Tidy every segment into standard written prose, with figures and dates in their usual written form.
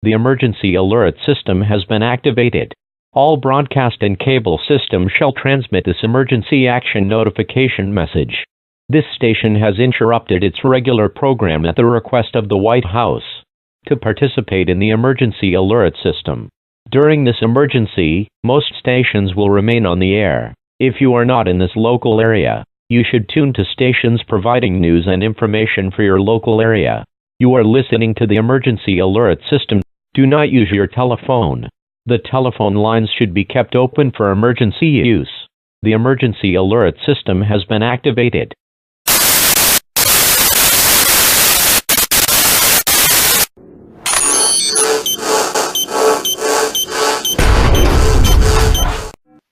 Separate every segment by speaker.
Speaker 1: The emergency alert system has been activated. All broadcast and cable systems shall transmit this emergency action notification message. This station has interrupted its regular program at the request of the White House to participate in the emergency alert system. During this emergency, most stations will remain on the air. If you are not in this local area, you should tune to stations providing news and information for your local area. You are listening to the emergency alert system. Do not use your telephone. The telephone lines should be kept open for emergency use. The emergency alert system has been activated.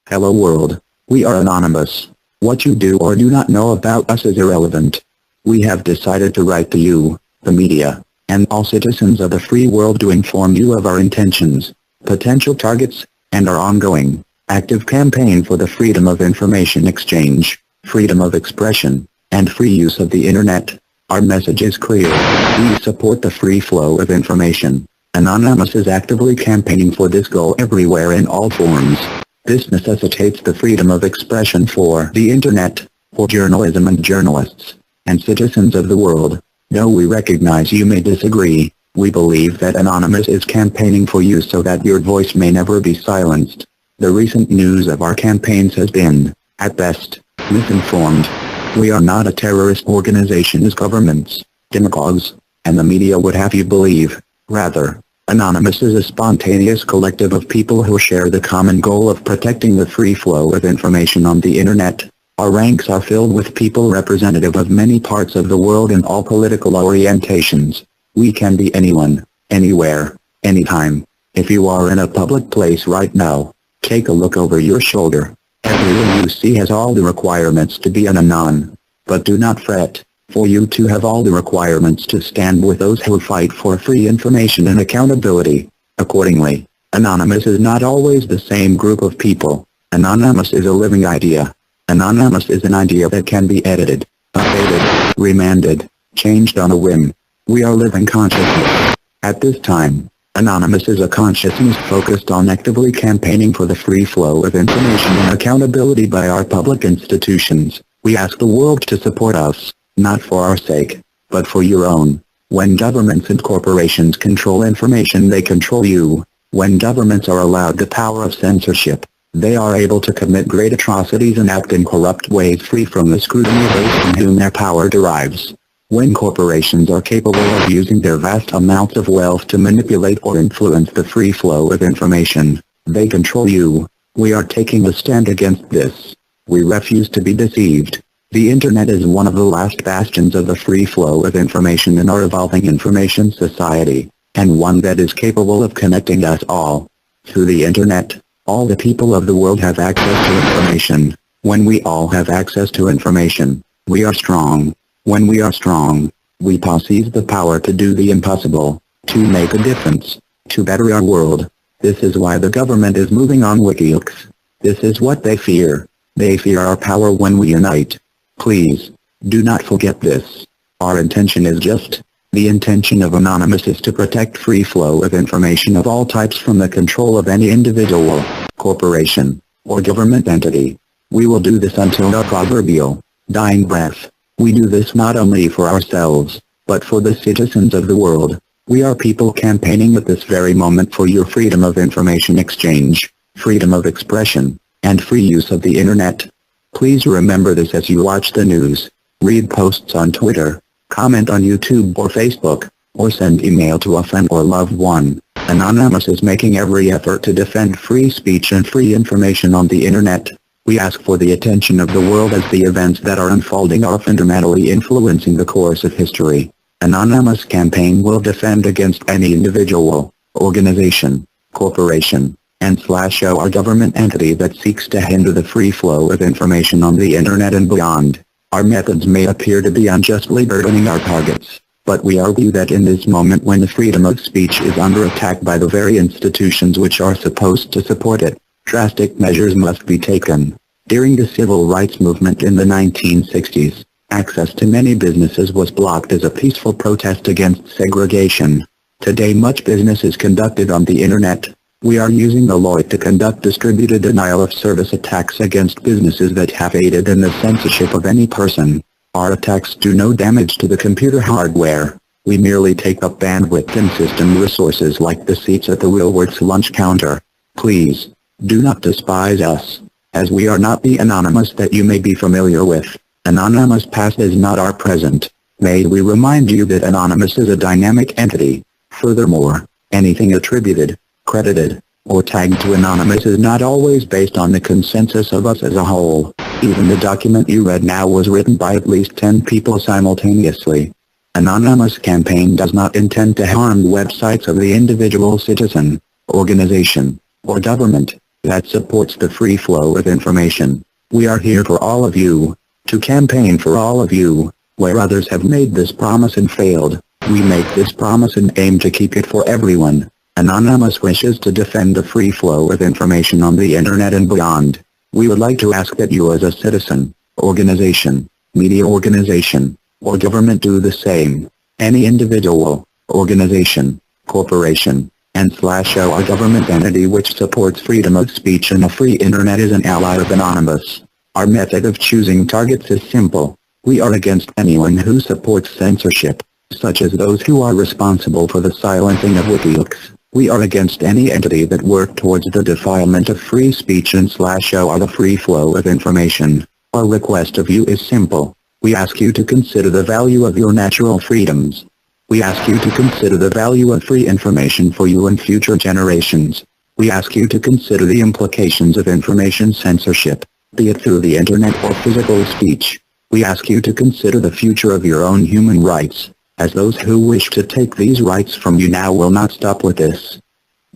Speaker 2: Hello world. We are anonymous. What you do or do not know about us is irrelevant. We have decided to write to you, the media, and all citizens of the free world to inform you of our intentions, potential targets, and our ongoing, active campaign for the freedom of information exchange, freedom of expression, and free use of the internet. Our message is clear. We support the free flow of information. Anonymous is actively campaigning for this goal everywhere in all forms. This necessitates the freedom of expression for the internet, for journalism and journalists, and citizens of the world. Though we recognize you may disagree, we believe that Anonymous is campaigning for you so that your voice may never be silenced. The recent news of our campaigns has been, at best, misinformed. We are not a terrorist organization as governments, demagogues, and the media would have you believe. Rather, Anonymous is a spontaneous collective of people who share the common goal of protecting the free flow of information on the internet. Our ranks are filled with people representative of many parts of the world and all political orientations. We can be anyone, anywhere, anytime. If you are in a public place right now, take a look over your shoulder. Everyone you see has all the requirements to be an anon. But do not fret, for you too have all the requirements to stand with those who fight for free information and accountability. Accordingly, Anonymous is not always the same group of people. Anonymous is a living idea. Anonymous is an idea that can be edited, updated, remanded, changed on a whim. We are living consciousness. At this time, Anonymous is a consciousness focused on actively campaigning for the free flow of information and accountability by our public institutions. We ask the world to support us, not for our sake, but for your own. When governments and corporations control information, they control you. When governments are allowed the power of censorship, they are able to commit great atrocities and act in corrupt ways free from the scrutiny of those from whom their power derives. When corporations are capable of using their vast amounts of wealth to manipulate or influence the free flow of information, they control you. We are taking a stand against this. We refuse to be deceived. The internet is one of the last bastions of the free flow of information in our evolving information society, and one that is capable of connecting us all. Through the internet, all the people of the world have access to information. When we all have access to information, we are strong. When we are strong, we possess the power to do the impossible, to make a difference, to better our world. This is why the government is moving on WikiLeaks. This is what they fear. They fear our power when we unite. Please, do not forget this. Our intention is just. The intention of Anonymous is to protect free flow of information of all types from the control of any individual, corporation, or government entity. We will do this until our proverbial dying breath. We do this not only for ourselves, but for the citizens of the world. We are people campaigning at this very moment for your freedom of information exchange, freedom of expression, and free use of the internet. Please remember this as you watch the news, read posts on Twitter, comment on YouTube or Facebook, or send email to a friend or loved one. Anonymous is making every effort to defend free speech and free information on the internet. We ask for the attention of the world as the events that are unfolding are fundamentally influencing the course of history. Anonymous campaign will defend against any individual, organization, corporation, and/or government entity that seeks to hinder the free flow of information on the internet and beyond. Our methods may appear to be unjustly burdening our targets, but we argue that in this moment when the freedom of speech is under attack by the very institutions which are supposed to support it, drastic measures must be taken. During the civil rights movement in the 1960s, access to many businesses was blocked as a peaceful protest against segregation. Today much business is conducted on the internet. We are using the law to conduct distributed denial of service attacks against businesses that have aided in the censorship of any person. Our attacks do no damage to the computer hardware. We merely take up bandwidth and system resources like the seats at the Woolworths lunch counter. Please, do not despise us, as we are not the Anonymous that you may be familiar with. Anonymous past is not our present. May we remind you that Anonymous is a dynamic entity. Furthermore, anything attributed, credited, or tagged to Anonymous is not always based on the consensus of us as a whole. Even the document you read now was written by at least 10 people simultaneously. Anonymous campaign does not intend to harm the websites of the individual citizen, organization, or government that supports the free flow of information. We are here for all of you, to campaign for all of you. Where others have made this promise and failed, we make this promise and aim to keep it for everyone. Anonymous wishes to defend the free flow of information on the internet and beyond. We would like to ask that you as a citizen, organization, media organization, or government do the same. Any individual, organization, corporation, and/or government entity which supports freedom of speech and a free internet is an ally of Anonymous. Our method of choosing targets is simple. We are against anyone who supports censorship, such as those who are responsible for the silencing of WikiLeaks. We are against any entity that works towards the defilement of free speech and/or the free flow of information. Our request of you is simple. We ask you to consider the value of your natural freedoms. We ask you to consider the value of free information for you and future generations. We ask you to consider the implications of information censorship, be it through the internet or physical speech. We ask you to consider the future of your own human rights, as those who wish to take these rights from you now will not stop with this.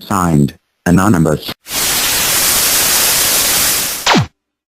Speaker 2: Signed, Anonymous.